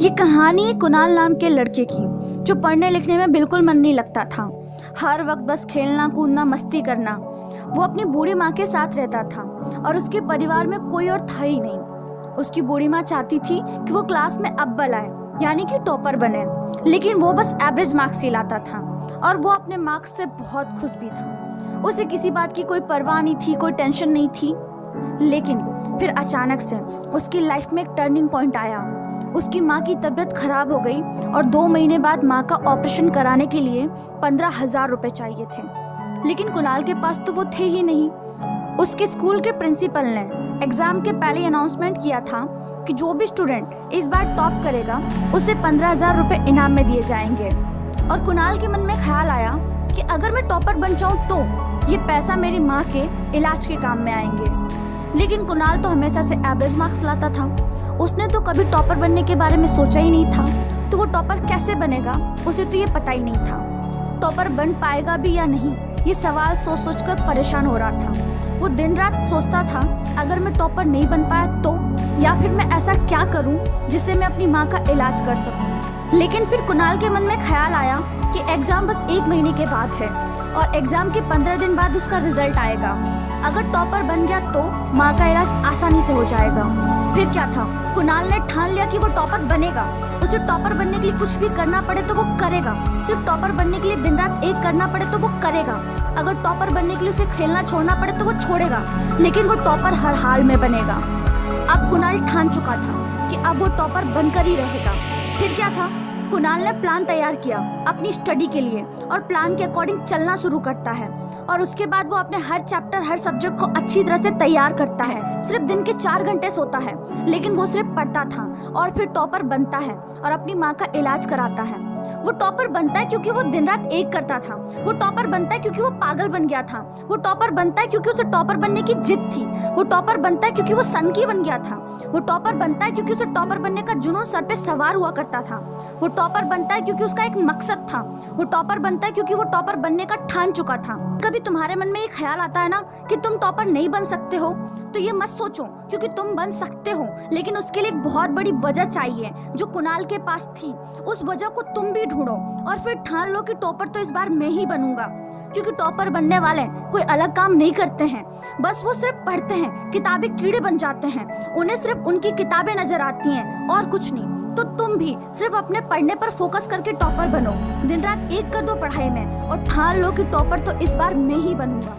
ये कहानी कुणाल नाम के लड़के की जो पढ़ने लिखने में बिल्कुल मन नहीं लगता था। हर वक्त बस खेलना कूदना मस्ती करना। वो अपनी बूढ़ी माँ के साथ रहता था और उसके परिवार में कोई और था ही नहीं। उसकी बूढ़ी माँ चाहती थी कि वो क्लास में अव्वल आए, यानी कि टॉपर बने, लेकिन वो बस एवरेज मार्क्स ही लाता था और वो अपने मार्क्स से बहुत खुश भी था। उसे किसी बात की कोई परवाह नहीं थी, कोई टेंशन नहीं थी। लेकिन फिर अचानक से उसकी लाइफ में एक टर्निंग पॉइंट आया। उसकी माँ की तबीयत खराब हो गई और 2 महीने बाद माँ का ऑपरेशन कराने के लिए 15,000 रुपए चाहिए थे, लेकिन कुणाल के पास तो वो थे ही नहीं। उसके स्कूल के प्रिंसिपल ने एग्जाम के पहले अनाउंसमेंट किया था कि जो भी स्टूडेंट इस बार टॉप करेगा उसे 15,000 रुपए इनाम में दिए जाएंगे। और कुणाल के मन में ख्याल आया कि अगर मैं टॉपर बन जाऊं तो ये पैसा मेरी माँ के इलाज के काम में आएंगे। लेकिन कुणाल तो हमेशा से एवरेज मार्क्स लाता था। उसने तो कभी टॉपर बनने के बारे में सोचा ही नहीं था, तो वो टॉपर कैसे बनेगा उसे तो ये पता ही नहीं था। टॉपर बन पाएगा भी या नहीं, ये सवाल सोच सोच कर परेशान हो रहा था। वो दिन रात सोचता था, अगर मैं टॉपर नहीं बन पाया तो, या फिर मैं ऐसा क्या करूं जिससे मैं अपनी माँ का इलाज कर सकूं। लेकिन फिर कुणाल के मन में ख्याल आया कि एग्जाम बस 1 महीने के बाद है और एग्जाम के 15 दिन बाद उसका रिजल्ट आएगा। अगर टॉपर बन गया तो माँ का इलाज आसानी से हो जाएगा। फिर क्या था, कुणाल ने ठान लिया कि वो टॉपर बनेगा। उसे टॉपर बनने के लिए कुछ भी करना पड़े तो वो करेगा। सिर्फ टॉपर बनने के लिए दिन रात एक करना पड़े तो वो करेगा। अगर टॉपर बनने के लिए उसे खेलना छोड़ना पड़े तो वो छोड़ेगा, लेकिन वो टॉपर हर हाल में बनेगा। अब कुणाल ठान चुका था कि अब वो टॉपर बनकर ही रहेगा। फिर क्या था, कुणाल ने प्लान तैयार किया अपनी स्टडी के लिए और प्लान के अकॉर्डिंग चलना शुरू करता है। और उसके बाद वो अपने हर चैप्टर हर सब्जेक्ट को अच्छी तरह से तैयार करता है। सिर्फ दिन के 4 घंटे सोता है, लेकिन वो सिर्फ पढ़ता था और फिर टॉपर बनता है और अपनी माँ का इलाज कराता है। वो टॉपर बनता है क्योंकि वो दिन रात एक करता था। वो टॉपर बनता है क्योंकि वो पागल बन गया था। वो टॉपर बनता है क्योंकि उसे टॉपर बनने की जिद थी। वो टॉपर बनता है क्योंकि वो सनकी बन गया था। वो टॉपर बनता है क्योंकि उसे टॉपर बनने का जुनून सर पे सवार हुआ करता था। वो टॉपर बनता है क्योंकि उसका एक मकसद था। वो टॉपर बनता है क्योंकि वो टॉपर बनने का ठान चुका था। कभी तुम्हारे मन में ये ख्याल आता है ना कि तुम टॉपर नहीं बन सकते हो, तो ये मत सोचो, क्योंकि तुम बन सकते हो, लेकिन उसके लिए एक बहुत बड़ी वजह चाहिए जो कुणाल के पास थी। उस वजह को तुम भी ढूंढो और फिर ठान लो कि टॉपर तो इस बार मैं ही बनूंगा। क्योंकि टॉपर बनने वाले कोई अलग काम नहीं करते हैं, बस वो सिर्फ पढ़ते हैं, किताबी कीड़े बन जाते हैं। उन्हें सिर्फ उनकी किताबें नजर आती हैं और कुछ नहीं। तो तुम भी सिर्फ अपने पढ़ने पर फोकस करके टॉपर बनो। दिन रात एक कर दो पढ़ाई में और ठान लो कि टॉपर तो इस बार मैं ही बनूंगा।